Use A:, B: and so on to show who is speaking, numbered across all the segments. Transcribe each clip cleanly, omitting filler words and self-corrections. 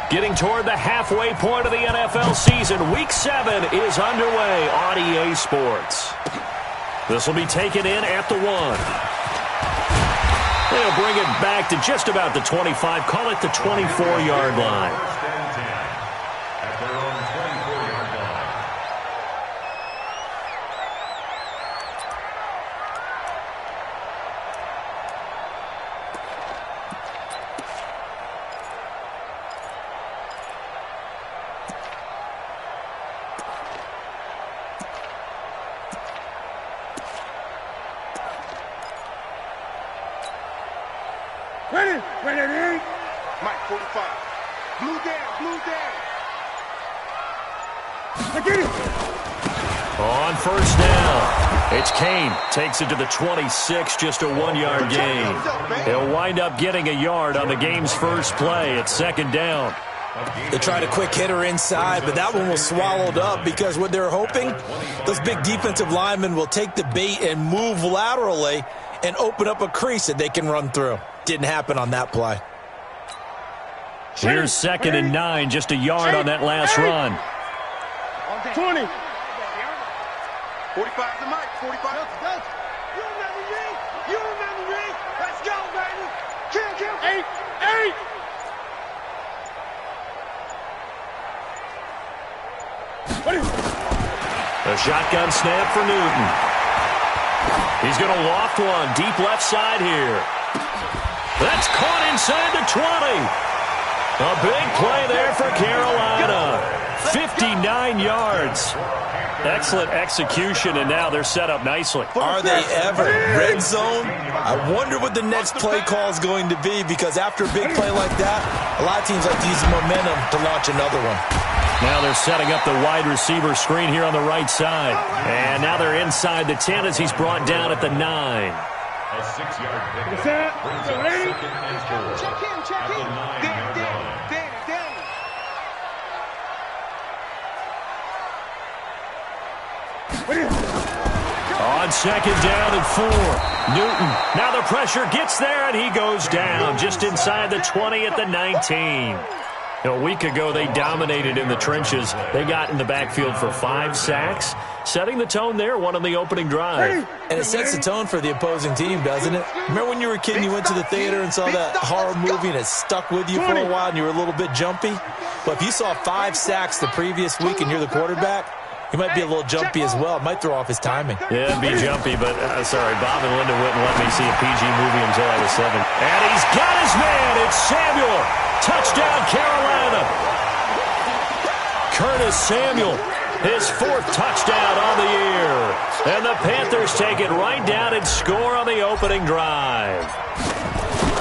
A: Getting toward the halfway point of the NFL season, Week 7 is underway on EA Sports. This will be taken in at the 1. They'll bring it back to just about the 25, call it the 24-yard line.
B: Ready. Mike, 45. Blue down. Get it.
A: On first down, it's Kane. Takes it to the 26, just a 1-yard gain. He'll wind up getting a yard on the game's first play. It's second down.
C: They tried a quick hitter inside, but that one was swallowed up because what they're hoping, those big defensive linemen will take the bait and move laterally and open up a crease that they can run through. Didn't happen on that play.
A: Here's second and 9, just a yard on that last run.
B: 20. 45 to Mike. 45. You remember me. Let's go, baby. Kill. 8.
A: A shotgun snap for Newton. He's going to loft one deep left side here. That's caught inside the 20. A big play there for Carolina. 59 yards. Excellent execution, and now they're set up nicely.
C: Are they ever? Red zone? I wonder what the next play call is going to be, because after a big play like that, a lot of teams like to use momentum to launch another one.
A: Now they're setting up the wide receiver screen here on the right side. And now they're inside the 10 as he's brought down at the 9.
B: A 6-yard pickup. Check in.
A: On second down and 4. Newton. Now the pressure gets there, and he goes down just inside the 20 at the 19. A week ago, they dominated in the trenches. They got in the backfield for 5 sacks, setting the tone there, one on the opening drive.
C: And it sets the tone for the opposing team, doesn't it? Remember when you were a kid and you went to the theater and saw that horror movie and it stuck with you for a while and you were a little bit jumpy? But if you saw 5 sacks the previous week and you're the quarterback, he might be a little jumpy as well. It might throw off his timing.
A: Yeah, it'd be jumpy, but sorry, Bob and Linda wouldn't let me see a PG movie until I was 7. And he's got his man. It's Samuel. Touchdown, Carolina. Curtis Samuel, his 4th touchdown on the year. And the Panthers take it right down and score on the opening drive.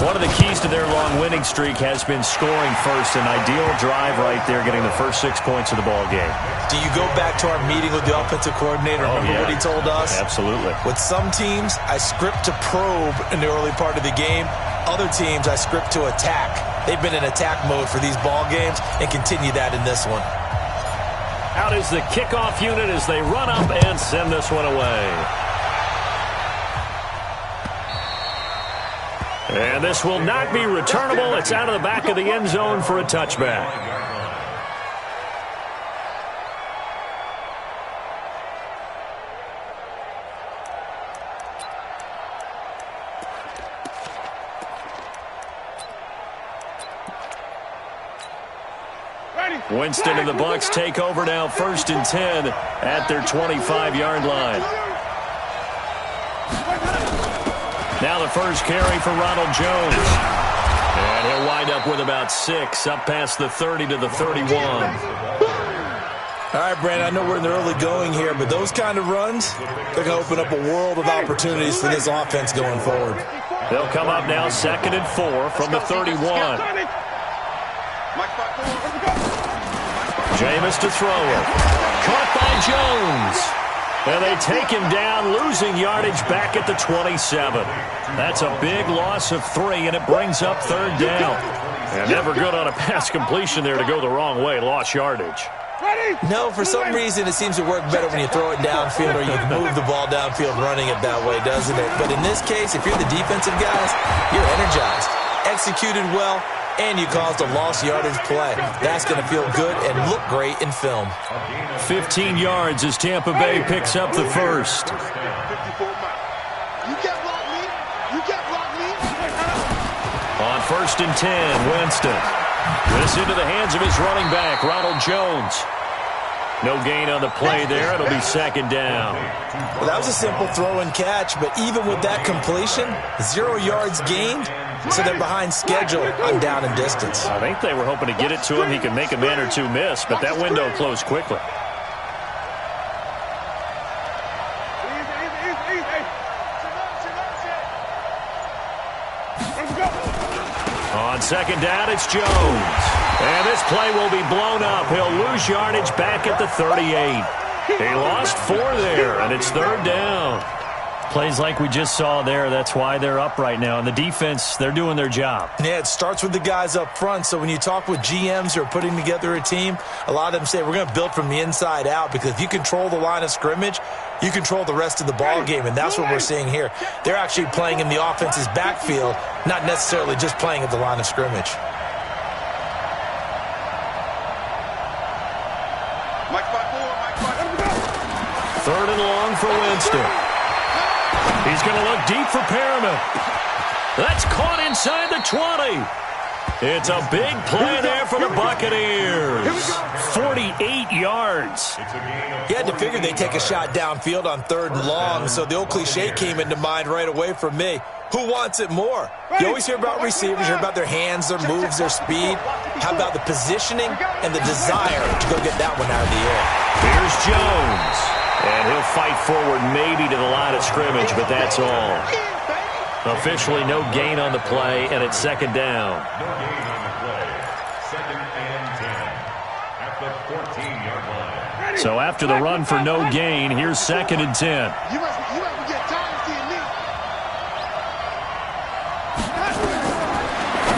A: One of the keys to their long winning streak has been scoring first. An ideal drive right there, getting the first 6 points of the ball game.
C: Do you go back to our meeting with the offensive coordinator? Remember what he told us?
A: Absolutely.
C: With some teams, I script to probe in the early part of the game. Other teams, I script to attack. They've been in attack mode for these ball games and continue that in this one.
A: Out is the kickoff unit as they run up and send this one away. And this will not be returnable. It's out of the back of the end zone for a touchback. Winston and the Bucs take over now, 1st and 10 at their 25-yard line. Now the first carry for Ronald Jones. And he'll wind up with about 6, up past the 30 to the 31.
C: All right, Brandon, I know we're in the early going here, but those kind of runs, they're going to open up a world of opportunities for this offense going forward.
A: They'll come up now 2nd and 4 from the 31. Jameis to throw it. Caught by Jones. And they take him down, losing yardage back at the 27. That's a big loss of 3, and it brings up 3rd down. And never good on a pass completion there to go the wrong way. Lost yardage.
C: No, for some reason it seems to work better when you throw it downfield or you move the ball downfield running it that way, doesn't it? But in this case, if you're the defensive guys, you're energized. Executed well, and you caused a lost yardage play. That's going to feel good and look great in film.
A: 15 yards as Tampa Bay picks up the first. On 1st and 10, Winston. This into the hands of his running back, Ronald Jones. No gain on the play there. It'll be 2nd down.
C: Well, that was a simple throw and catch, but even with that completion, 0 yards gained, so they're behind schedule on down and distance.
A: I think they were hoping to get it to him. He could make a man or two miss, but that window closed quickly. On 2nd down, it's Jones. And this play will be blown up. He'll lose yardage back at the 38. He lost 4 there, and it's 3rd down. Plays like we just saw there. That's why they're up right now. And the defense, they're doing their job.
C: Yeah, it starts with the guys up front. So when you talk with GMs who are putting together a team, a lot of them say we're going to build from the inside out, because if you control the line of scrimmage, you control the rest of the ball game, and that's what we're seeing here. They're actually playing in the offense's backfield, not necessarily just playing at the line of scrimmage.
A: Third and long for Winston. He's going to look deep for Perriman. That's caught inside the 20. It's a big play there for the Buccaneers. 48 yards.
C: You had to figure they'd take a shot downfield on 3rd and long, so the old cliche came into mind right away for me. Who wants it more? You always hear about receivers, you hear about their hands, their moves, their speed. How about the positioning and the desire to go get that one out of the air?
A: Here's Jones. And he'll fight forward maybe to the line of scrimmage, but that's all. Officially no gain on the play, and it's 2nd down. So after the run for no gain, here's 2nd and 10.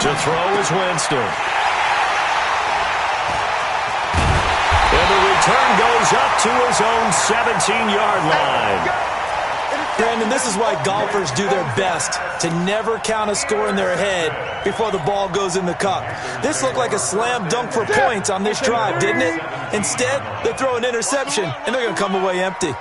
A: To throw is Winston. And the return goes up to his own 17-yard line.
C: Brandon, this is why golfers do their best to never count a score in their head before the ball goes in the cup. This looked like a slam dunk for points on this drive, didn't it? Instead, they throw an interception, and they're going to come away empty.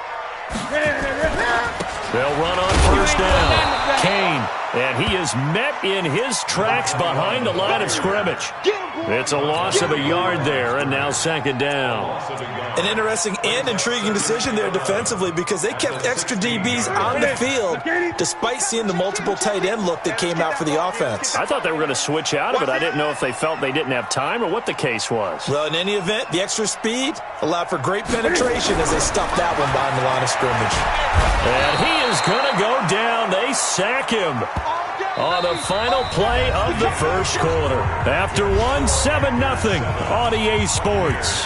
A: They'll run on 1st down. Kane, and he is met in his tracks behind the line of scrimmage. It's a loss of a yard there, and now 2nd down.
C: An interesting and intriguing decision there defensively, because they kept extra DBs on the field despite seeing the multiple tight end look that came out for the offense.
A: I thought they were going to switch out of it. I didn't know if they felt they didn't have time or what the case was.
C: Well, in any event, the extra speed allowed for great penetration as they stuffed that one behind the line of scrimmage.
A: And he is going to go down. They sack him on the final play of the first quarter. After 7-0 on EA Sports.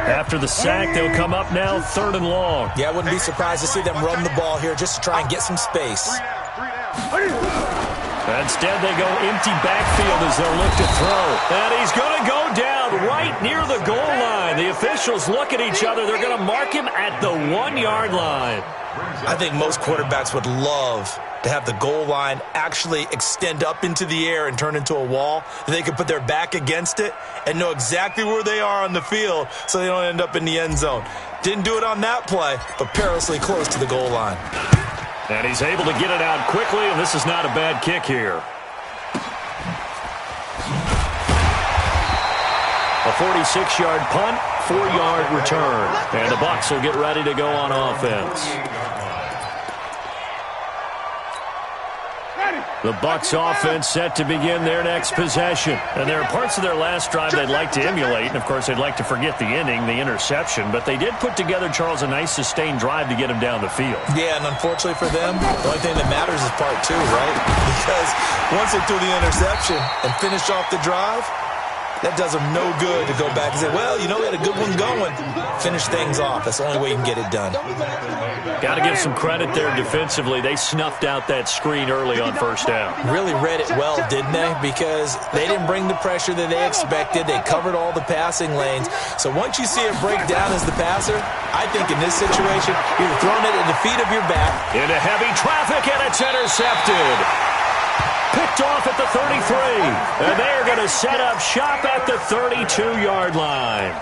A: After the sack, they'll come up now 3rd and long.
C: Yeah, I wouldn't be surprised to see them run the ball here just to try and get some space.
A: Instead, they go empty backfield as they'll look to throw. And he's going to go down right near the goal line. The officials look at each other. They're going to mark him at the 1-yard line.
C: I think most quarterbacks would love to have the goal line actually extend up into the air and turn into a wall. They could put their back against it and know exactly where they are on the field so they don't end up in the end zone. Didn't do it on that play, but perilously close to the goal line.
A: And he's able to get it out quickly, and this is not a bad kick here. A 46-yard punt, 4-yard return. And the Bucs will get ready to go on offense. The Bucs offense set to begin their next possession. And there are parts of their last drive they'd like to emulate. And, of course, they'd like to forget the inning, the interception. But they did put together, Charles, a nice sustained drive to get him down the field.
C: Yeah, and unfortunately for them, the only thing that matters is part 2, right? Because once they threw the interception and finished off the drive, That does them no good to go back and say, well, you know, we had a good one going. Finish things off. That's the only way you can get it done.
A: Got to give some credit there defensively. They snuffed out that screen early on first down.
C: Really read it well, didn't they? Because they didn't bring the pressure that they expected. They covered all the passing lanes. So once you see it break down as the passer, I think in this situation, you're throwing it at the feet of your back.
A: Into heavy traffic, and it's intercepted. Picked off at the 33, and they're going to set up shop at the 32-yard line.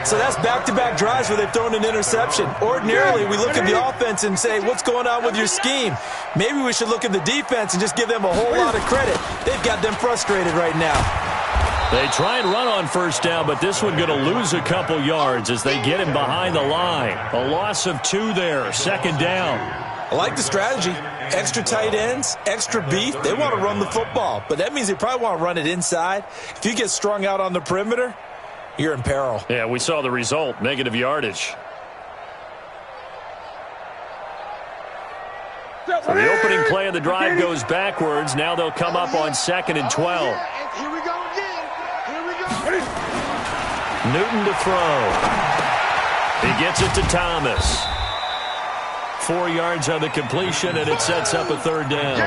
C: So that's back-to-back drives where they've thrown an interception. Ordinarily, we look at the offense and say, what's going on with your scheme? Maybe we should look at the defense and just give them a whole lot of credit. They've got them frustrated right now.
A: They try and run on first down, but this one going to lose a couple yards as they get him behind the line. A loss of 2 there, second down.
C: I like the strategy. Extra tight ends, extra beef. They want to run the football, but that means they probably want to run it inside. If you get strung out on the perimeter, you're in peril.
A: Yeah, we saw the result, negative yardage. So the opening play of the drive goes backwards. Now they'll come up on 2nd and 12.
B: Here we go again. Here we go.
A: Newton to throw. He gets it to Thomas. 4 yards on the completion, and it sets up a third down.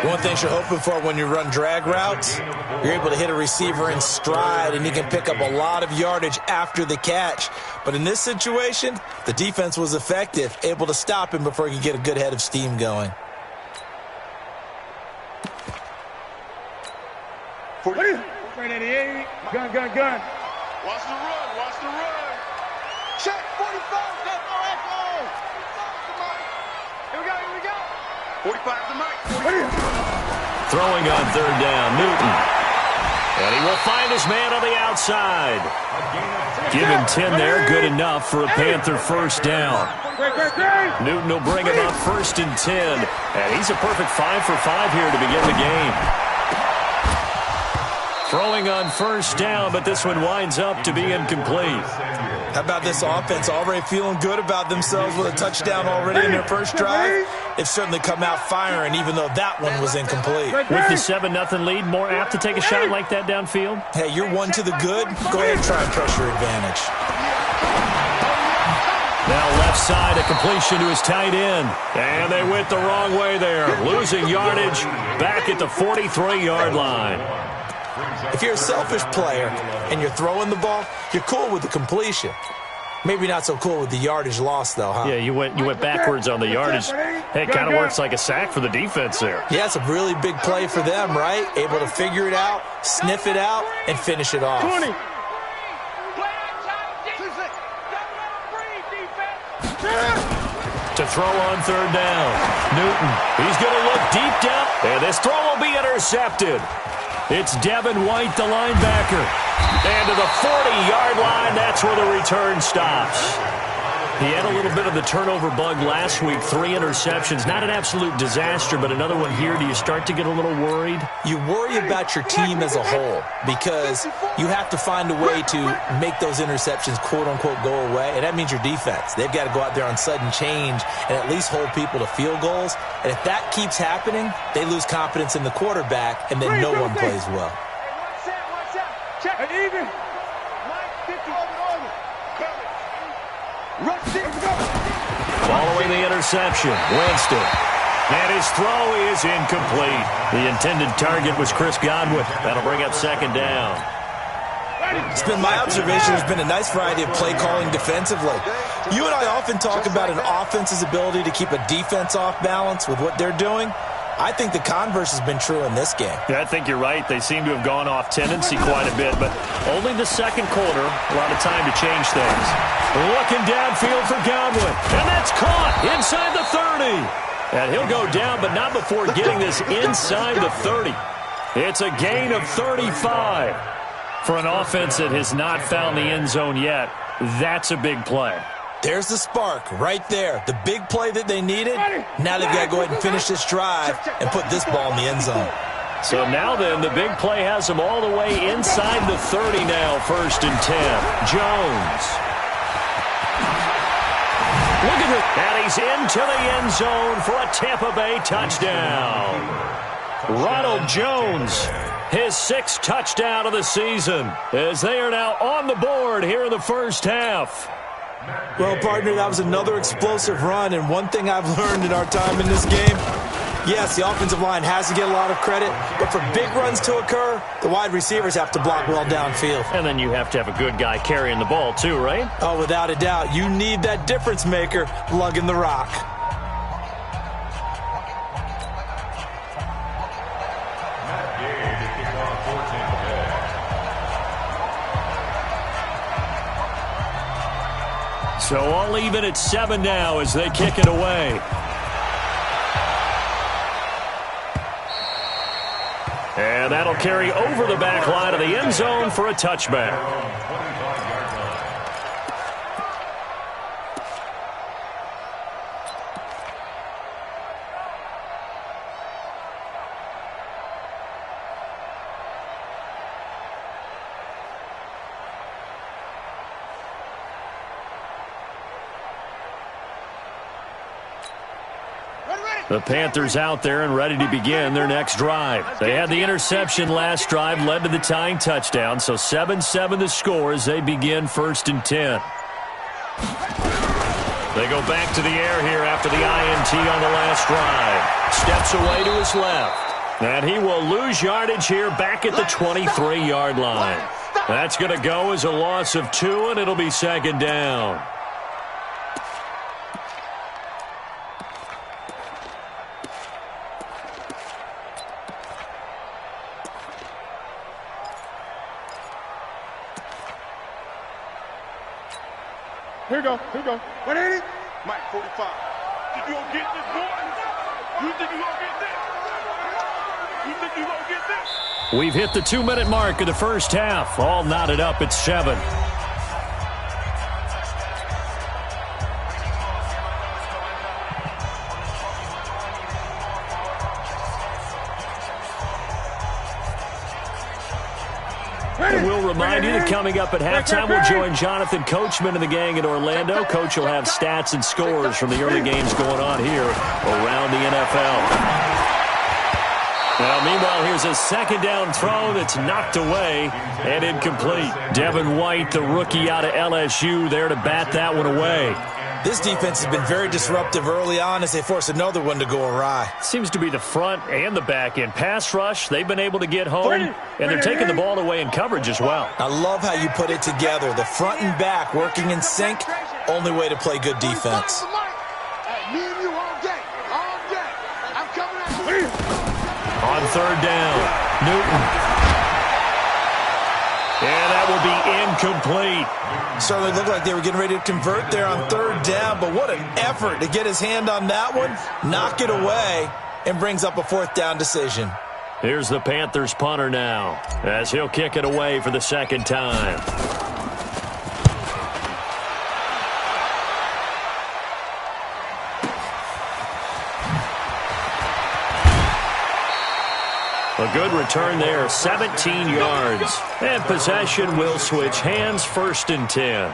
C: One thing you're hoping for when you run drag routes, you're able to hit a receiver in stride, and he can pick up a lot of yardage after the catch. But in this situation, the defense was effective, able to stop him before he could get a good head of steam going.
B: Right at the 8. Gun. Watch the run. Check 45. Here we go. 45 to Mike.
A: Throwing on third down, Newton. And he will find his man on the outside. Give him 10 there, good enough for a Panther first down. Newton will bring him up 1st and 10. And he's a perfect 5 for 5 here to begin the game. Throwing on first down, but this one winds up to be incomplete.
C: How about this offense already feeling good about themselves with a touchdown already in their first drive? They've certainly come out firing, even though that one was incomplete.
A: With the 7-0 lead, more apt to take a shot like that downfield?
C: Hey, you're one to the good. Go ahead and try and press your advantage.
A: Now left side, a completion to his tight end. And they went the wrong way there. Losing yardage back at the 43-yard line.
C: If you're a selfish player and you're throwing the ball, you're cool with the completion. Maybe not so cool with the yardage loss, though, huh?
A: Yeah, you went backwards on the yardage. Hey, it kind of works like a sack for the defense there.
C: Yeah, it's a really big play for them, right? Able to figure it out, sniff it out, and finish it off.
B: 20.
A: To throw on third down. Newton, he's going to look deep down. And this throw will be intercepted. It's Devin White, the linebacker. And to the 40-yard line, that's where the return stops. He had a little bit of the turnover bug last week, 3 interceptions. Not an absolute disaster, but another one here. Do you start to get a little worried?
C: You worry about your team as a whole because you have to find a way to make those interceptions, quote-unquote, go away, and that means your defense. They've got to go out there on sudden change and at least hold people to field goals. And if that keeps happening, they lose confidence in the quarterback, and then no one plays well.
B: Watch out. Check it even. Mike, 50 over.
A: Following the interception, Winston. And his throw is incomplete. The intended target was Chris Godwin. That'll bring up second down.
C: It's been my observation there's been a nice variety of play calling defensively. You and I often talk about an offense's ability to keep a defense off balance with what they're doing. I think the converse has been true in this game.
A: Yeah, I think you're right. They seem to have gone off tendency quite a bit, but only the second quarter, a lot of time to change things. Looking downfield for Godwin, and that's caught inside the 30. And he'll go down, but not before getting this inside the 30. It's a gain of 35. For an offense that has not found the end zone yet, that's a big play.
C: There's the spark right there. The big play that they needed. Now they've got to go ahead and finish this drive and put this ball in the end zone.
A: So now then, the big play has them all the way inside the 30 now, 1st and 10. Jones. Look at it. And he's into the end zone for a Tampa Bay touchdown. Ronald Jones his 6th touchdown of the season, as they are now on the board here in the first half.
C: Well, partner, that was another explosive run, and one thing I've learned in our time in this game, yes, the offensive line has to get a lot of credit, but for big runs to occur, the wide receivers have to block well downfield.
A: And then you have to have a good guy carrying the ball too, right?
C: Oh, without a doubt. You need that difference maker lugging the rock.
A: So all even at 7 now as they kick it away. And that'll carry over the back line of the end zone for a touchback. The Panthers out there and ready to begin their next drive. They had the interception last drive, led to the tying touchdown, so 7-7 the score as they begin 1st and 10. They go back to the air here after the INT on the last drive. Steps away to his left. And he will lose yardage here back at the 23-yard line. That's going to go as a loss of 2, and it'll be 2nd down.
B: Here you go. 180. Mike, 45. Think you gonna get this, boy? You think you gonna get this? You think you gonna get this?
A: We've hit the 2-minute mark of the first half. All knotted up at 7. And we'll remind you that coming up at halftime, we'll join Jonathan Coachman and the gang in Orlando. Coach will have stats and scores from the early games going on here around the NFL. Now, meanwhile, here's a 2nd down throw that's knocked away and incomplete. Devin White, the rookie out of LSU, there to bat that one away.
C: This defense has been very disruptive early on as they force another one to go awry.
A: Seems to be the front and the back end. Pass rush, they've been able to get home, and they're taking the ball away in coverage as well.
C: I love how you put it together. The front and back working in sync, only way to play good defense.
A: On 3rd down, Newton. And that will be incomplete.
C: Certainly looked like they were getting ready to convert there on 3rd down, but what an effort to get his hand on that one, knock it away, and brings up a 4th down decision.
A: Here's the Panthers punter now, as he'll kick it away for the 2nd time. A good return there, 17 yards. And possession will switch hands, 1st and 10.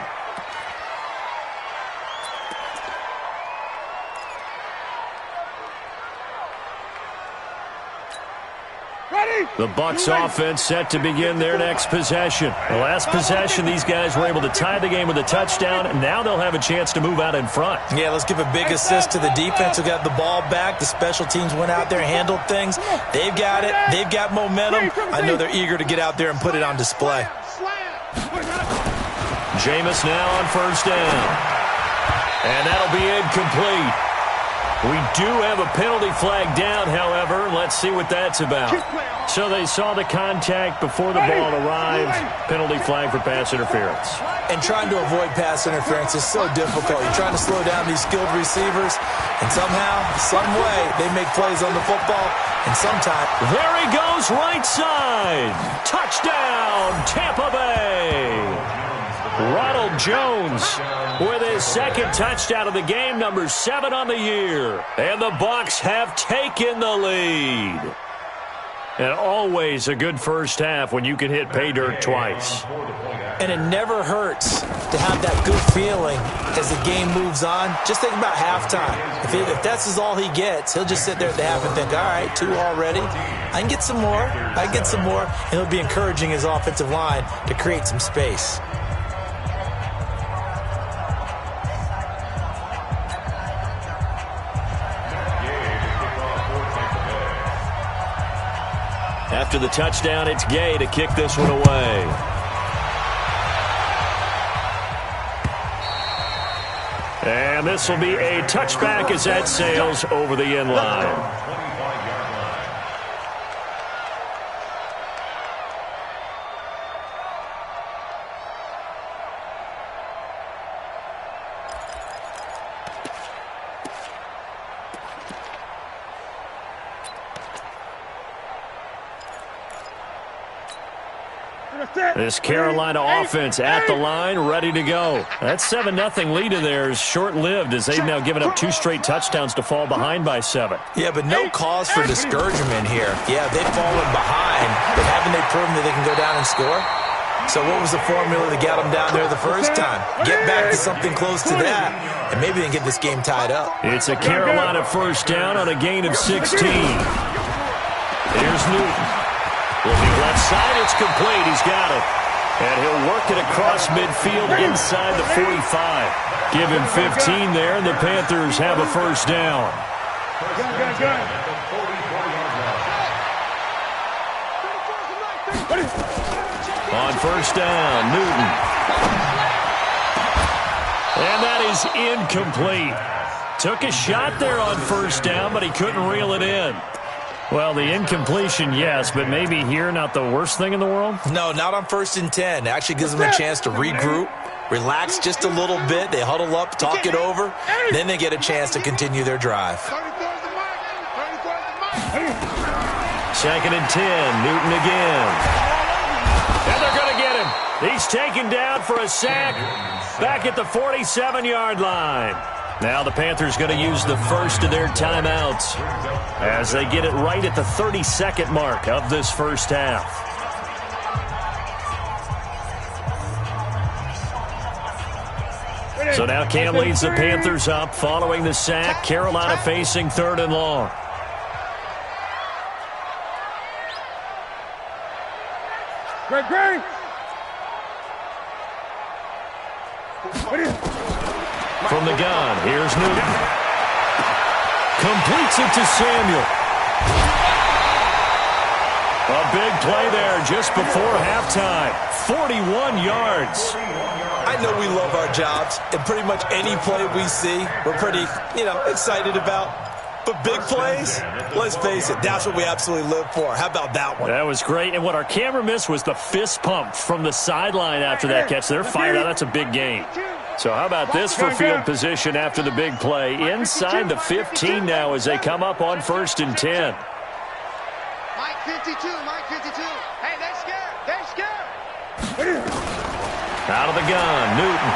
A: The Bucs offense set to begin their next possession. The last possession, these guys were able to tie the game with a touchdown, and now they'll have a chance to move out in front.
C: Yeah, let's give a big assist to the defense who got the ball back. The special teams went out there, handled things. They've got it. They've got momentum. I know they're eager to get out there and put it on display.
A: Jameis now on 1st down. And that'll be incomplete. We do have a penalty flag down, however. Let's see what that's about. So they saw the contact before the ball arrived. Penalty flag for pass interference.
C: And trying to avoid pass interference is so difficult. You're trying to slow down these skilled receivers, and somehow, some way, they make plays on the football, and sometimes...
A: There he goes, right side. Touchdown, Tampa Bay. Ronald Jones with his 2nd touchdown of the game, number 7 on the year. And the Bucs have taken the lead. And always a good first half when you can hit pay dirt twice.
C: And it never hurts to have that good feeling as the game moves on. Just think about halftime. If that's all he gets, he'll just sit there at the half and think, all right, 2 already. I can get some more. I can get some more. And he'll be encouraging his offensive line to create some space.
A: After the touchdown, it's Gay to kick this one away. And this will be a touchback as that sails over the end line. This Carolina offense at the line, ready to go. That 7-0 lead of theirs short-lived as they've now given up 2 straight touchdowns to fall behind by 7.
C: Yeah, but no cause for discouragement here. Yeah, they've fallen behind, but haven't they proven that they can go down and score? So what was the formula that got them down there the first time? Get back to something close to that, and maybe they can get this game tied up.
A: It's a Carolina first down on a gain of 16. Here's Newton. Looking left side, it's complete. He's got it. And he'll work it across midfield inside the 45. Give him 15 there, and the Panthers have a first down. On first down, Newton. And that is incomplete. Took a shot there on first down, but he couldn't reel it in. Well, the incompletion, yes, but maybe here not the worst thing in the world?
C: No, not on 1st and 10. It actually gives them a chance to regroup, relax just a little bit. They huddle up, talk it over. Then they get a chance to continue their drive.
A: 2nd and 10, Newton again. And they're going to get him. He's taken down for a sack back at the 47-yard line. Now the Panthers going to use the first of their timeouts as they get it right at the 32nd mark of this first half. So now Cam leads the Panthers up following the sack. Carolina facing 3rd and long.
B: Great.
A: From the gun, here's Newton. Completes it to Samuel. A big play there just before halftime. 41 yards.
C: I know we love our jobs, and pretty much any play we see, we're pretty, excited about. But big plays, let's face it, that's what we absolutely live for. How about that one?
A: That was great. And what our camera missed was the fist pump from the sideline after that catch. They're fired out. That's a big gain. So how about this for field position after the big play? Inside the 15 now as they come up on 1st and 10.
D: Mike 52. Hey, they're scared.
A: Out of the gun, Newton.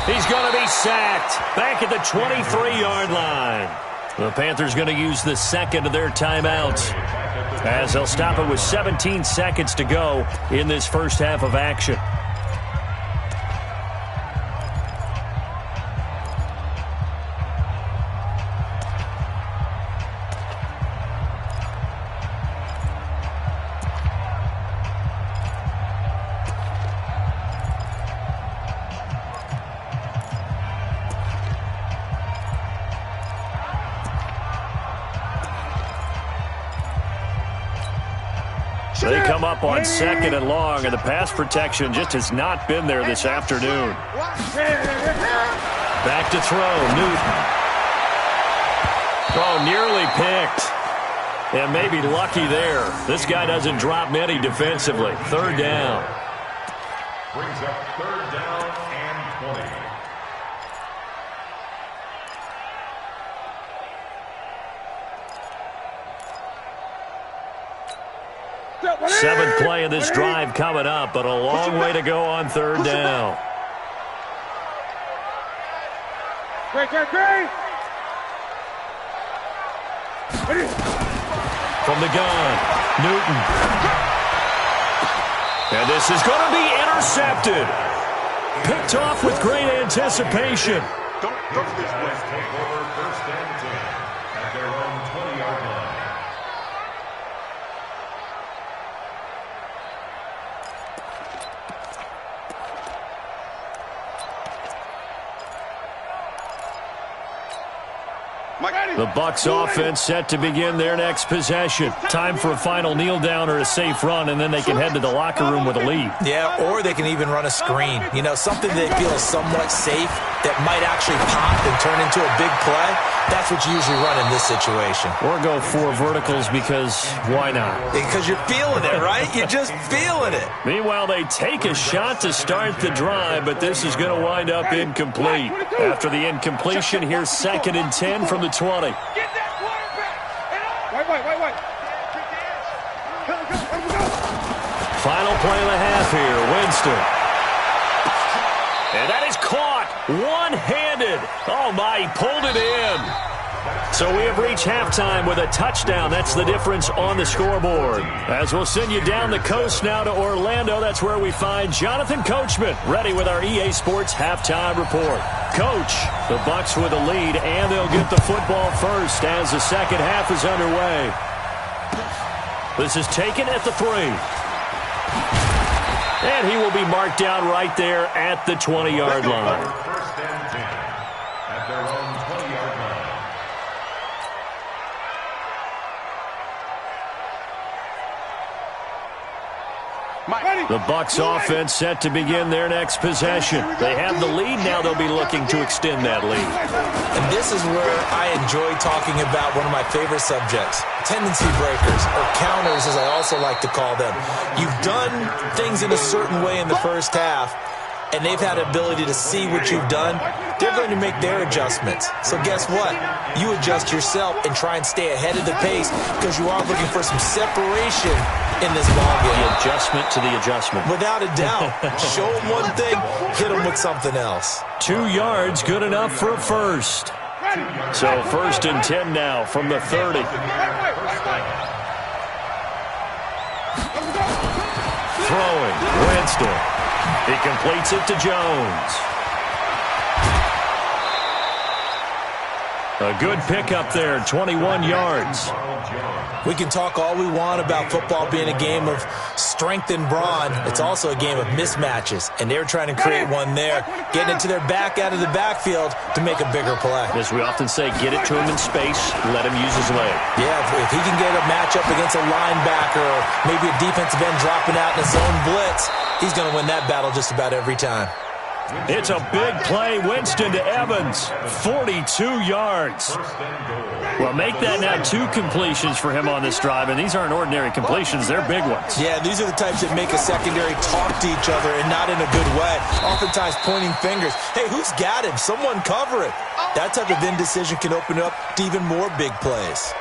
A: He's going to be sacked back at the 23-yard line. The Panthers going to use the second of their timeouts as they'll stop it with 17 seconds to go in this first half of action. They come up on 2nd and long, and the pass protection just has not been there this afternoon. Back to throw, Newton. Oh, nearly picked. And maybe lucky there. This guy doesn't drop many defensively. 3rd down.
E: Brings up 3rd down and 20.
A: Seventh play of this drive coming up, but a long way to go on 3rd down.
B: Great.
A: From the gun, Newton. And this is going to be intercepted. Picked off with great anticipation.
E: Don't this Bucs take over 1st and 10 at their own 20-yard line.
A: The Bucs offense set to begin their next possession. Time for a final kneel down or a safe run, and then they can head to the locker room with a lead.
C: Yeah, or they can even run a screen. You know, something they feel is somewhat safe that might actually pop and turn into a big play. That's what you usually run in this situation.
A: Or go 4 verticals because why not?
C: Because you're feeling it, right? You're just feeling it.
A: Meanwhile, they take a shot to start the drive, but this is going to wind up incomplete. After the incompletion, here's 2nd and 10 from the 20.
B: Get that quarterback! Wait.
A: Final play and a half here, Winston. And that is caught one-handed. Oh, my, he pulled it in. So we have reached halftime with a touchdown. That's the difference on the scoreboard. As we'll send you down the coast now to Orlando, that's where we find Jonathan Coachman, ready with our EA Sports halftime report. Coach, the Bucs with a lead, and they'll get the football first as the second half is underway. This is taken at the 3. And he will be marked down right there at the 20-yard line.
E: 1st and 10 at their own 20-yard line.
A: The Bucs offense set to begin their next possession. They have the lead now. They'll be looking to extend that lead.
C: And this is where I enjoy talking about one of my favorite subjects, tendency breakers, or counters as I also like to call them. You've done things in a certain way in the first half, and they've had the ability to see what you've done. They're going to make their adjustments. So guess what? You adjust yourself and try and stay ahead of the pace because you are looking for some separation in this ballgame.
A: The adjustment to the adjustment.
C: Without a doubt. Show them one thing, hit them with something else.
A: 2 yards, good enough for a first. So 1st and 10 now from the 30. Throwing, Winston. He completes it to Jones. A good pickup there, 21 yards.
C: We can talk all we want about football being a game of strength and brawn. It's also a game of mismatches, and they're trying to create one there, getting it to their back out of the backfield to make a bigger play.
A: As we often say, get it to him in space, let him use his leg.
C: Yeah, if he can get a matchup against a linebacker or maybe a defensive end dropping out in a zone blitz, he's going to win that battle just about every time.
A: It's a big play. Winston to Evans, 42 yards. Well, make that now 2 completions for him on this drive, and these aren't ordinary completions. They're big ones.
C: Yeah, these are the types that make a secondary talk to each other and not in a good way. Oftentimes pointing fingers. Hey, who's got him? Someone cover it. That type of indecision can open up to even more big plays.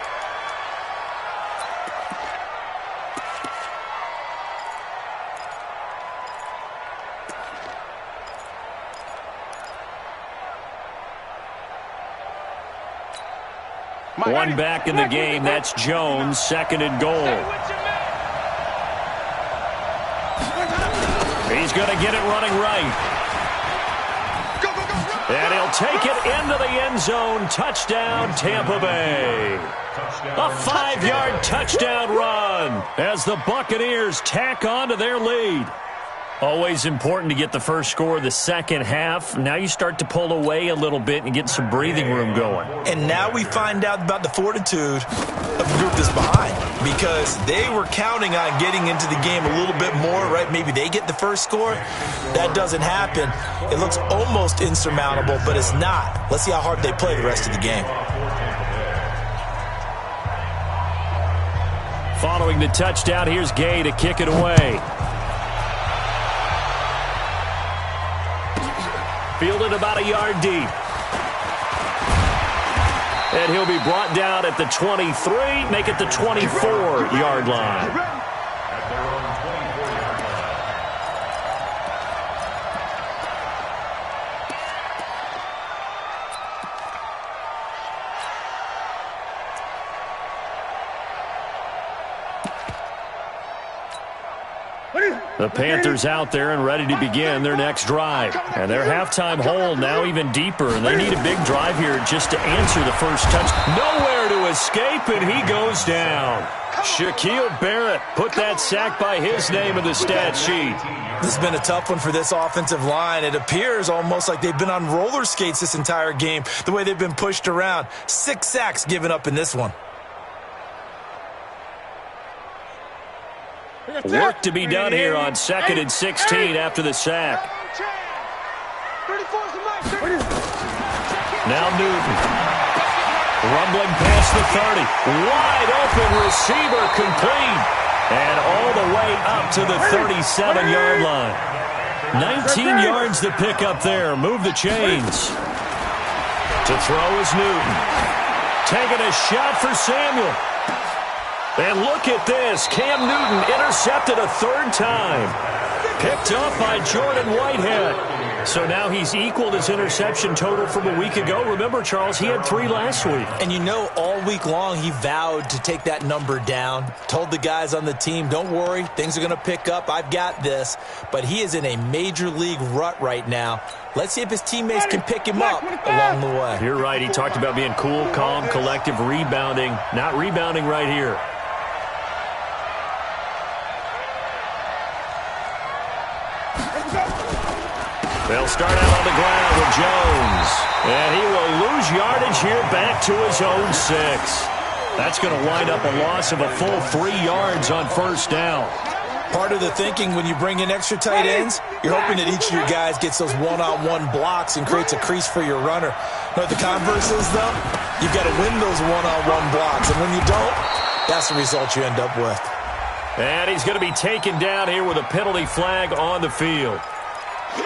A: One back in the game. That's Jones, 2nd and goal. He's going to get it running right. And he'll take it into the end zone. Touchdown, Tampa Bay. A 5-yard touchdown run as the Buccaneers tack on to their lead. Always important to get the first score of the second half. Now you start to pull away a little bit and get some breathing room going.
C: And now we find out about the fortitude of the group that's behind, because they were counting on getting into the game a little bit more, right? Maybe they get the first score. That doesn't happen. It looks almost insurmountable, but it's not. Let's see how hard they play the rest of the game.
A: Following the touchdown, here's Gay to kick it away. Fielded about a yard deep. And he'll be brought down at the 23, make it the 24-yard line. The Panthers out there and ready to begin their next drive. And their halftime hole now even deeper. And they need a big drive here just to answer the first touch. Nowhere to escape, and he goes down. Shaquille Barrett put that sack by his name in the stat sheet.
C: This has been a tough one for this offensive line. It appears almost like they've been on roller skates this entire game, the way they've been pushed around. 6 sacks given up in this one.
A: Work to be done here on 2nd and 16 after the sack. Now Newton. Rumbling past the 30. Wide open receiver complete. And all the way up to the 37-yard line. 19 yards to pick up there. Move the chains. To throw is Newton. Taking a shot for Samuel. And look at this. Cam Newton intercepted a 3rd time. Picked up by Jordan Whitehead. So now he's equaled his interception total from a week ago. Remember, Charles, he had 3 last week.
C: And you know, all week long he vowed to take that number down. Told the guys on the team, don't worry, things are going to pick up. I've got this. But he is in a major league rut right now. Let's see if his teammates can pick him up along the way.
A: You're right. He talked about being cool, calm, collective, rebounding. Not rebounding right here. They'll start out on the ground with Jones. And he will lose yardage here back to his own 6. That's going to wind up a loss of a full 3 yards on 1st down.
C: Part of the thinking when you bring in extra tight ends, you're hoping that each of your guys gets those one-on-one blocks and creates a crease for your runner. But the converse is, though, you've got to win those one-on-one blocks. And when you don't, that's the result you end up with.
A: And he's going to be taken down here with a penalty flag on the field.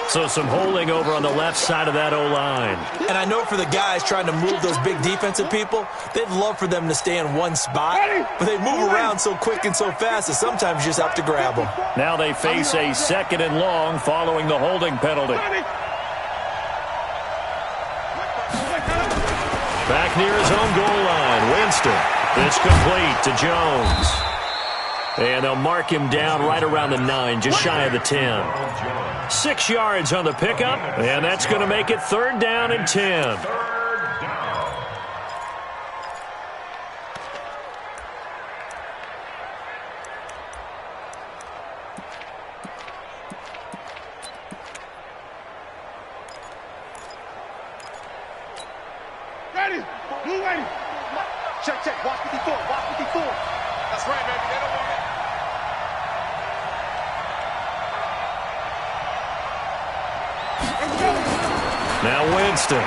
A: So some holding over on the left side of that O-line.
C: And I know for the guys trying to move those big defensive people, they'd love for them to stay in one spot. But they move around so quick and so fast that sometimes you just have to grab them.
A: Now they face a 2nd and long following the holding penalty. Back near his own goal line, Winston. It's complete to Jones. And they'll mark him down right around the 9, just shy of the 10. 6 yards on the pickup, and that's going to make it 3rd down and 10.
B: Ready, blue ready. Check, check, watch 54, watch 54. That's right, baby. They don't want it.
A: Now Winston.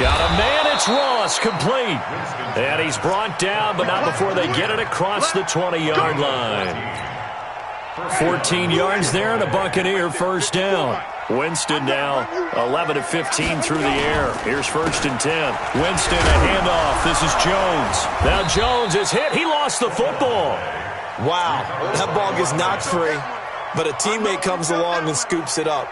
A: Got a man, it's Ross, complete. And he's brought down, but not before they get it across the 20-yard line. 14 yards there and a Buccaneer 1st down. Winston now 11 of 15 through the air. Here's 1st and 10. Winston, a handoff. This is Jones. Now Jones is hit. He lost the football.
C: Wow, that ball gets knocked free, but a teammate comes along and scoops it up.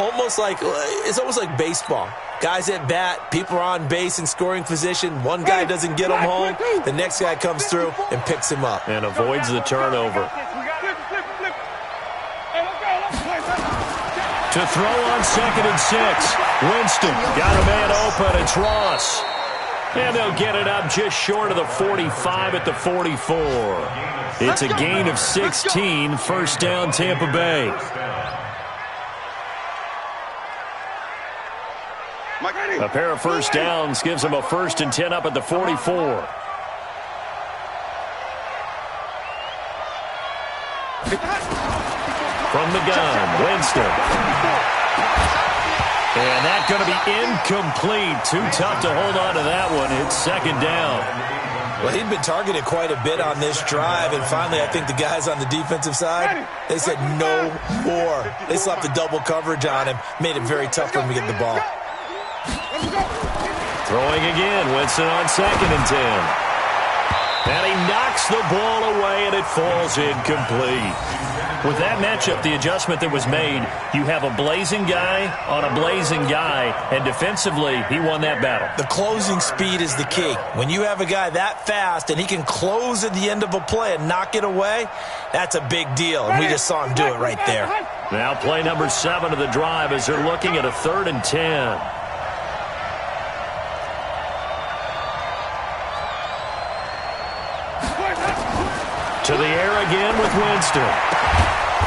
C: It's almost like baseball. Guys at bat, people are on base in scoring position. One guy doesn't get him home. The next guy comes through and picks him up.
A: And avoids the turnover. To throw on 2nd and 6. Winston got a man open. It's Ross. And they'll get it up just short of the 45 at the 44. It's a gain of 16. 1st down, Tampa Bay. A pair of 1st downs gives them a 1st and 10 up at the 44. From the gun, Winston. And that's going to be incomplete. Too tough to hold on to that one. It's 2nd down.
C: Well, he'd been targeted quite a bit on this drive, and finally I think the guys on the defensive side, they said no more. They slapped the double coverage on him, made it very tough for him to get the ball.
A: Throwing again, Winston on 2nd and 10. And he knocks the ball away, and it falls incomplete. With that matchup, the adjustment that was made, you have a blazing guy on a blazing guy, and defensively, he won that battle.
C: The closing speed is the key. When you have a guy that fast and he can close at the end of a play and knock it away, that's a big deal, and we just saw him do it right there.
A: Now play number 7 of the drive as they're looking at a 3rd and 10. To the air again with Winston.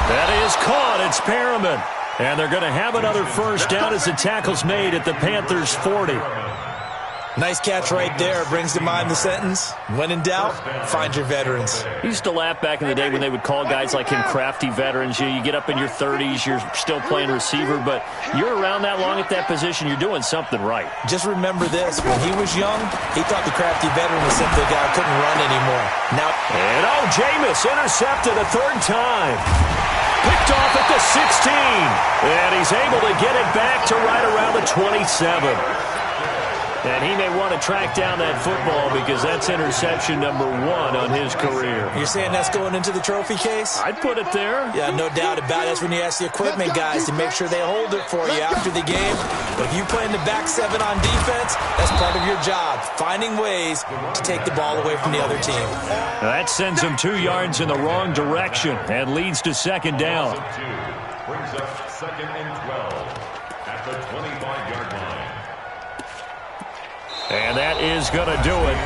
A: That is caught. It's Perriman. And they're going to have another first down as the tackle's made at the Panthers' 40.
C: Nice catch right there. Brings to mind the sentence, when in doubt, find your veterans.
A: I used to laugh back in the day when they would call guys like him crafty veterans. You get up in your 30s, you're still playing receiver, but you're around that long at that position, you're doing something right.
C: Just remember this. When he was young, he thought the crafty veteran was simply a guy who couldn't run anymore.
A: And Jameis intercepted a 3rd time. Picked off at the 16. And he's able to get it back to right around the 27. And he may want to track down that football because that's interception number 1 on his career.
C: You're saying that's going into the trophy case?
A: I'd put it there.
C: Yeah, no doubt about it. That's when you ask the equipment guys to make sure they hold it for you after the game. But if you play in the back 7 on defense, that's part of your job, finding ways to take the ball away from the other team.
A: That sends him 2 yards in the wrong direction and leads to 2nd down.
E: Brings up 2nd and 12 at the 25-yard line.
A: And that is going to do it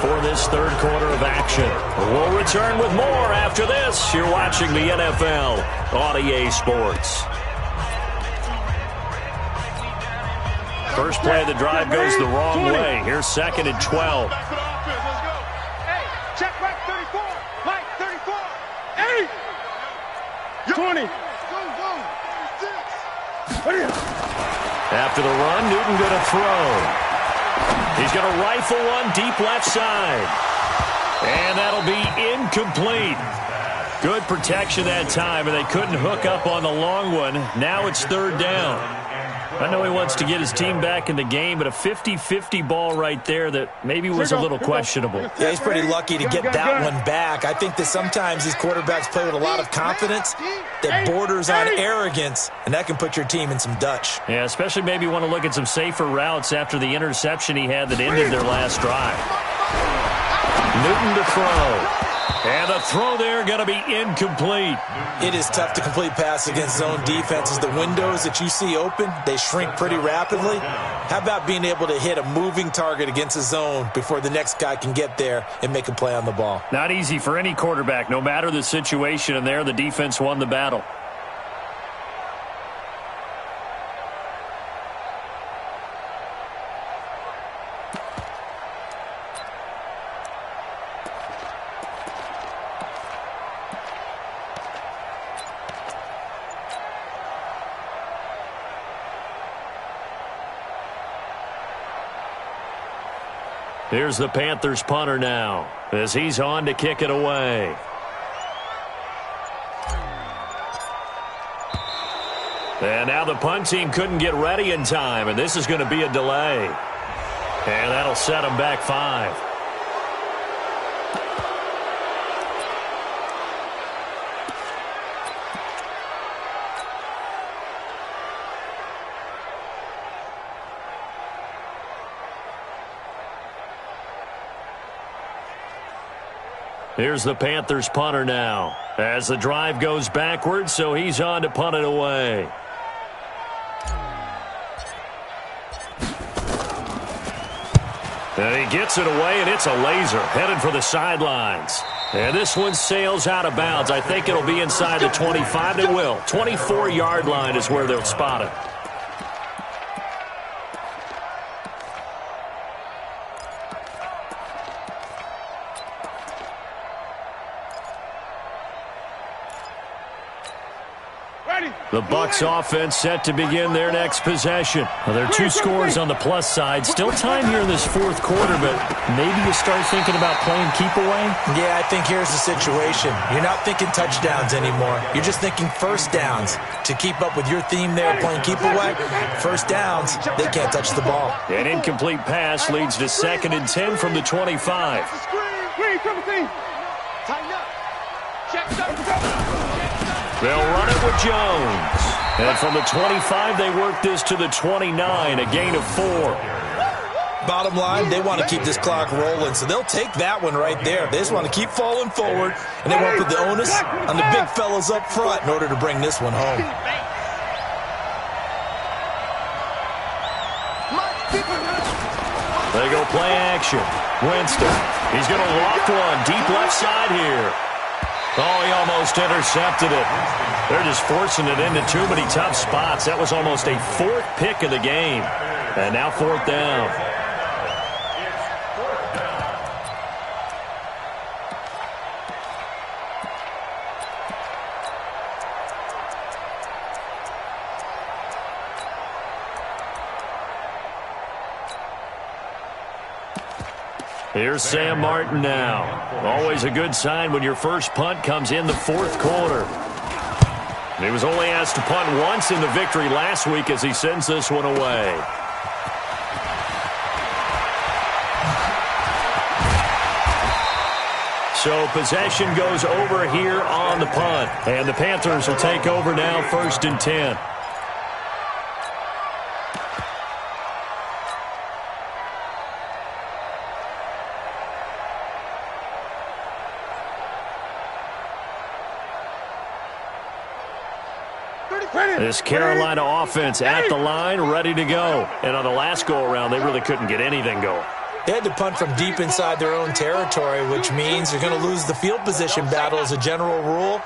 A: for this 3rd quarter of action. We'll return with more after this. You're watching the NFL on EA Sports. First play of the drive goes the wrong way. Here's 2nd and 12.
B: Hey, check right 34. Mike, 34. 8. 20.
A: After the run, Newton going to throw. He's going to rifle one deep left side. And that'll be incomplete. Good protection that time, and they couldn't hook up on the long one. Now it's 3rd down. I know he wants to get his team back in the game, but a 50-50 ball right there that maybe was a little questionable.
C: Yeah, he's pretty lucky to get that one back. I think that sometimes these quarterbacks play with a lot of confidence that borders on arrogance, and that can put your team in some Dutch.
A: Yeah, especially maybe want to look at some safer routes after the interception he had that ended their last drive. Newton to throw. And the throw there going to be incomplete.
C: It is tough to complete pass against zone defenses. The windows that you see open, they shrink pretty rapidly. How about being able to hit a moving target against a zone before the next guy can get there and make a play on the ball?
A: Not easy for any quarterback, no matter the situation, and there the defense won the battle. Here's the Panthers punter now as he's on to kick it away. And now the punt team couldn't get ready in time, and this is going to be a delay. And that'll set them back 5. Here's the Panthers punter now as the drive goes backwards, so he's on to punt it away. And he gets it away, and it's a laser headed for the sidelines. And this one sails out of bounds. I think it'll be inside the 25. It will. 24-yard line is where they'll spot it. The Bucs offense set to begin their next possession. Well, there are 2 scores on the plus side. Still time here in this 4th quarter, but maybe you start thinking about playing keep away?
C: Yeah, I think here's the situation. You're not thinking touchdowns anymore. You're just thinking first downs. To keep up with your theme there, playing keep away, first downs, they can't touch the ball.
A: An incomplete pass leads to 2nd and 10 from the 25.
D: Tighten up. Check up.
A: They'll run it with Jones. And from the 25, they work this to the 29, a gain of 4.
C: Bottom line, they want to keep this clock rolling, so they'll take that one right there. They just want to keep falling forward, and they want to put the onus on the big fellas up front in order to bring this one home.
A: They go play action. Winston. He's going to loft one deep left side here. Oh, he almost intercepted it. They're just forcing it into too many tough spots. That was almost a 4th pick of the game. And now 4th down. Here's Sam Martin now. Always a good sign when your first punt comes in the 4th quarter. He was only asked to punt once in the victory last week as he sends this one away. So possession goes over here on the punt. And the Panthers will take over now, 1st and 10. This Carolina offense at the line, ready to go. And on the last go-around, they really couldn't get anything going.
C: They had to punt from deep inside their own territory, which means they're going to lose the field position battle as a general rule.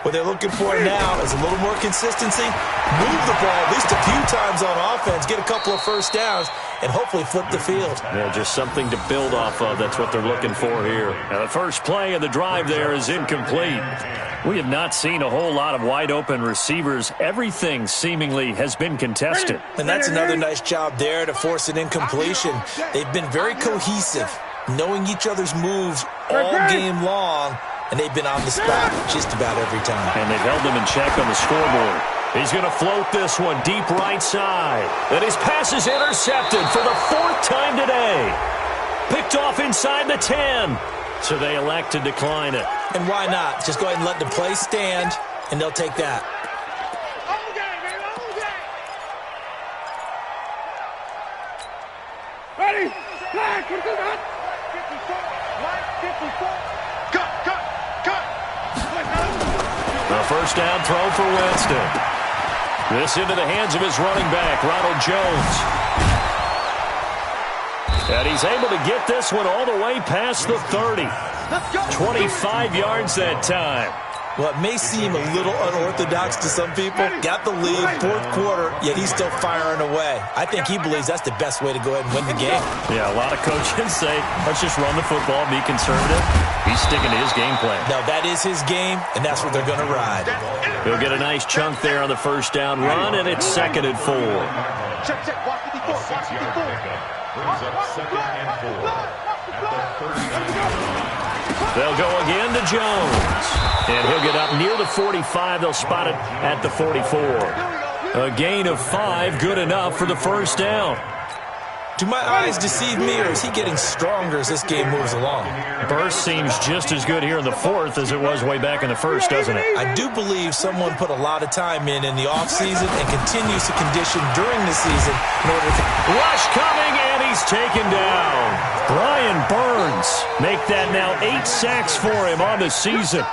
C: What they're looking for now is a little more consistency, move the ball at least a few times on offense, get a couple of first downs, and hopefully flip the field.
A: Yeah, just something to build off of. That's what they're looking for here. Now, the first play of the drive there is incomplete. We have not seen a whole lot of wide-open receivers. Everything seemingly has been contested.
C: And that's another nice job there to force an incompletion. They've been very cohesive, knowing each other's moves all game long, and they've been on the spot just about every time.
A: And they've held them in check on the scoreboard. He's going to float this one deep right side. And his pass is intercepted for the 4th time today. Picked off inside the 10. So they elect to decline it.
C: And why not? Just go ahead and let the play stand, and they'll take that.
B: Ready?
A: A first down throw for Winston. This into the hands of his running back, Ronald Jones. And he's able to get this one all the way past the 30. 25 yards that time.
C: Well, it may seem a little unorthodox to some people. Got the lead, 4th quarter, yet he's still firing away. I think he believes that's the best way to go ahead and win the game.
A: Yeah, a lot of coaches say, let's just run the football, be conservative. He's sticking to his game plan.
C: No, that is his game, and that's what they're going to ride.
A: He'll get a nice chunk there on the first down run, and it's 2nd and 4.
D: Check, watch 54, watch 54.
E: Brings up 2nd and 4 at the 39.
A: They'll go again to Jones. And he'll get up near the 45. They'll spot it at the 44. A gain of 5, good enough for the first down.
C: Do my eyes deceive me, or is he getting stronger as this game moves along?
A: Burst seems just as good here in the 4th as it was way back in the 1st, doesn't it?
C: I do believe someone put a lot of time in the offseason and continues to condition during the season in order to...
A: Rush coming, and he's taken down. Brian Burns make that now 8 sacks for him on the season.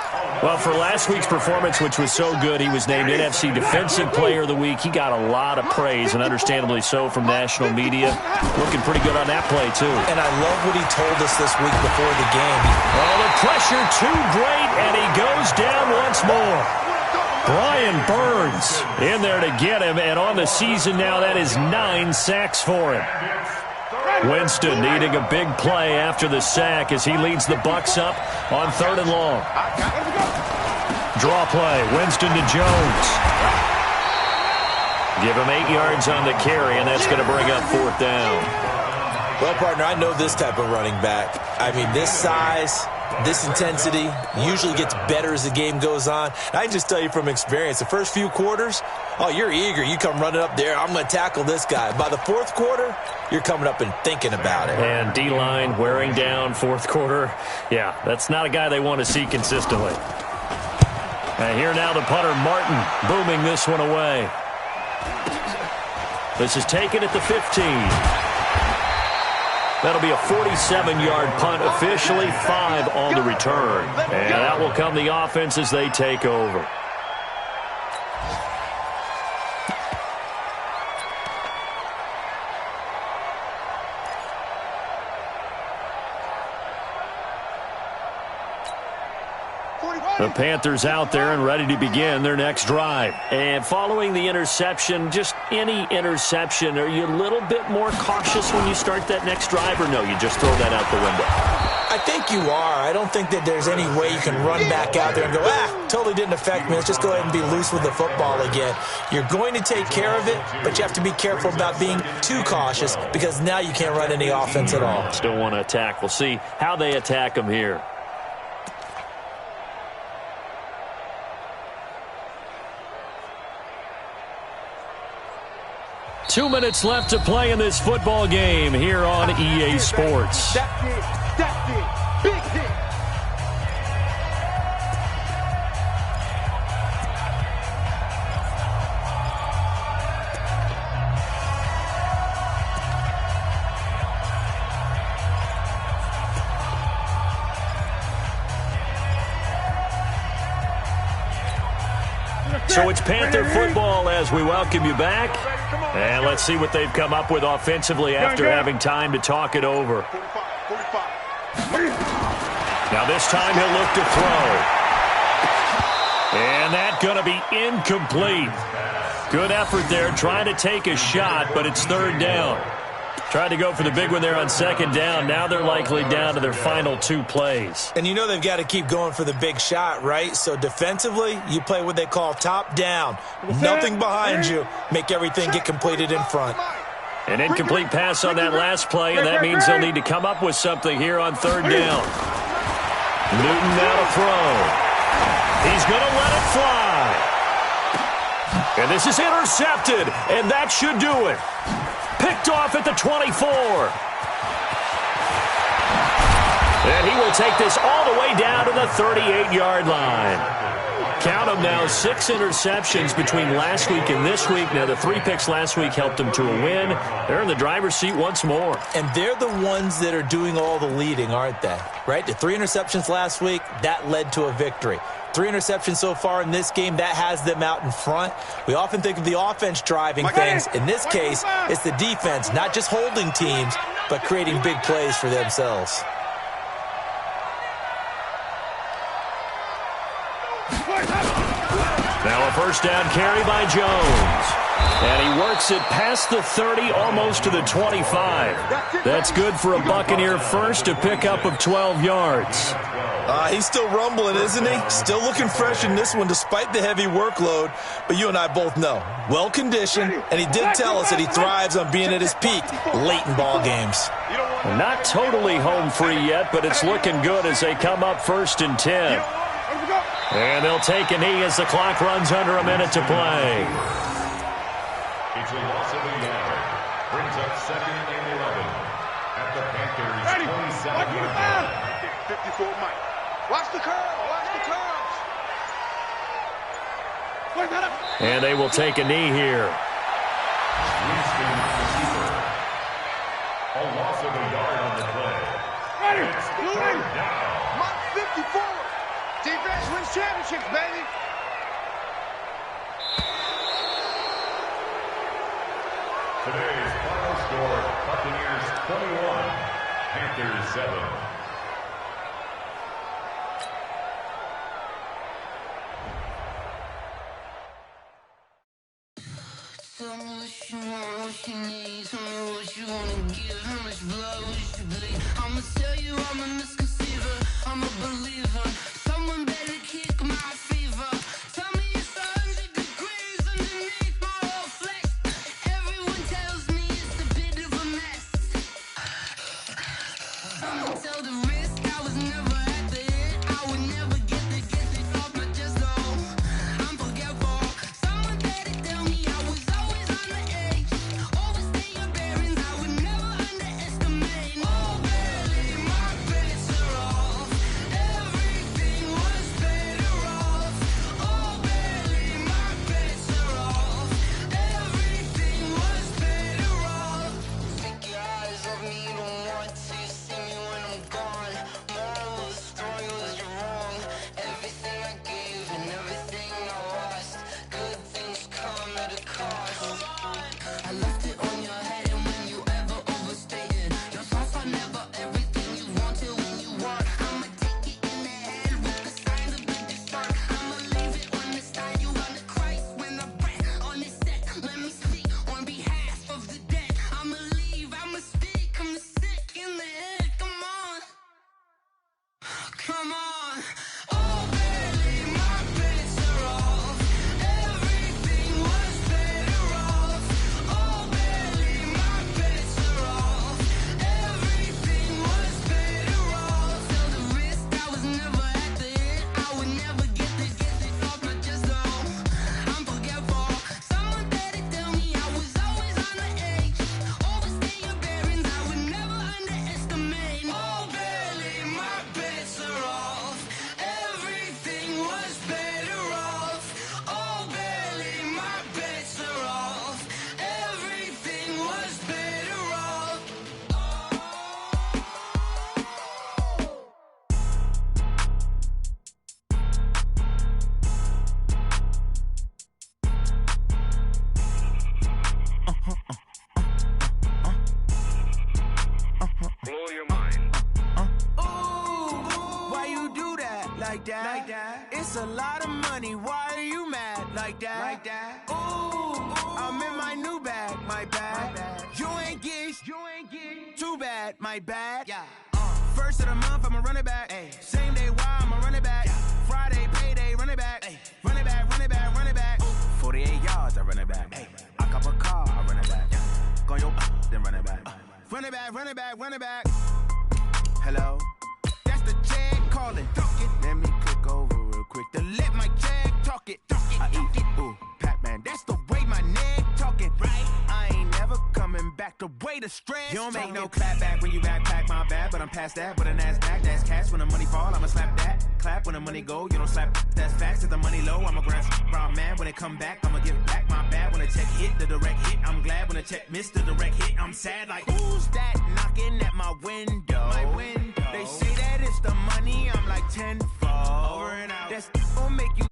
A: Well, for last week's performance, which was so good, he was named NFC Defensive Player of the Week. He got a lot of praise, and understandably so, from national media. Looking pretty good on that play, too.
C: And I love what he told us this week before the game.
A: Oh, the pressure too great, and he goes down once more. Brian Burns in there to get him, and on the season now, that is 9 sacks for him. Winston needing a big play after the sack as he leads the Bucs up on 3rd and long. Draw play, Winston to Jones. Give him 8 yards on the carry, and that's going to bring up 4th down.
C: Well, partner, I know this type of running back. I mean, this size, This intensity usually gets better as the game goes on. I can just tell you from experience, the first few quarters, oh, you're eager. You come running up there, I'm going to tackle this guy. By the fourth quarter, you're coming up and thinking about it.
A: And D-line wearing down fourth quarter. Yeah, that's not a guy they want to see consistently. And here now the punter, Martin, booming this one away. This is taken at the 15. That'll be a 47-yard punt, officially 5 on the return. And that will come the offense as they take over. The Panthers out there and ready to begin their next drive. And following the interception, just any interception, are you a little bit more cautious when you start that next drive, or no, you just throw that out the window?
C: I think you are. I don't think that there's any way you can run back out there and go, totally didn't affect me. Let's just go ahead and be loose with the football again. You're going to take care of it, but you have to be careful about being too cautious because now you can't run any offense at all.
A: Still want to attack. We'll see how they attack them here. Two minutes left to play in this football game here on EA Sports.
D: That's it. Big hit.
A: So it's Panther football as we welcome you back. And let's see what they've come up with offensively after having time to talk it over. Now this time he'll look to throw. And that's going to be incomplete. Good effort there trying to take a shot, but it's third down. Tried to go for the big one there on second down. Now they're likely down to their final 2 plays.
C: And you know they've got to keep going for the big shot, right? So defensively, you play what they call top down. Nothing behind you. Make everything get completed in front.
A: An incomplete pass on that last play, and that means they'll need to come up with something here on third down. Newton now to throw. He's going to let it fly. And this is intercepted, and that should do it. Picked off at the 24. And he will take this all the way down to the 38-yard line. Count them now, 6 interceptions between last week and this week. Now, the 3 picks last week helped them to a win. They're in the driver's seat once more.
C: And they're the ones that are doing all the leading, aren't they? Right? The 3 interceptions last week, that led to a victory. 3 interceptions so far in this game, that has them out in front. We often think of the offense driving things. In this case, it's the defense, not just holding teams, but creating big plays for themselves.
A: Now a first down carry by Jones. And he works it past the 30, almost to the 25. That's good for a Buccaneer first, a pickup of 12 yards.
C: He's still rumbling, isn't he? Still looking fresh in this one despite the heavy workload. But you and I both know, well-conditioned, and he did tell us that he thrives on being at his peak late in ball games.
A: Not totally home free yet, but it's looking good as they come up 1st and 10. And they'll take a knee as the clock runs under a minute to play.
E: It's a loss of a yard. Brings up 2nd and 11 at the Panthers' 27-yard line.
D: 54 Mike. Watch the curve. Watch the curves.
A: And they will take a knee here.
E: A loss of a yard on the play. It's third down.
D: Mike 54. Defense wins championships, baby.
E: Today's final score, Buccaneers 21, Panthers 7.
F: Tell me what you want, what you need. Tell me what you wanna give. How much blood would you bleed? I'ma tell you I'm a misconceiver. I'm a believer. Someone better kick my fever. Tell me it's 100 degrees underneath my whole flesh. Everyone tells me it's a bit of a mess. I'ma tell the risk I was never at the
G: like that. It's a lot of money, why are you mad like that? Ooh, I'm in my new bag, my bad. You ain't get too bad, my bad. Yeah. First of the month, I'ma run it back. Ay. Same day, why I'ma run it back. Yeah. Friday, payday, run it back. Ay. Run it back, run it back, run it back. Ooh. 48 yards, I run it back. Ay. I cop a car, I run it back. Yeah. Go on your then run it back. Run it back, run it back, run it back. Hello? That's the jag calling. Talk it. Let me click over real quick to let my jag talk it. I eat it. Ooh, Pac-Man, that's the way my neck talking. Right? I ain't never coming back the way the stress. You don't make no clap back when you backpack, my bad. But I'm past that, but a NASDAQ, that's cash. When the money fall, I'ma slap that. Clap when the money go, you don't slap. That's facts. If the money low, I'ma grab brown man. When it come back, I'ma give back my bad. When the check hit, the direct hit, I'm glad. When the check missed the direct hit, I'm sad. Like, who's that knocking at my window? My window. They say that it's the money, I'm like tenfold. Over and out. That's gonna make you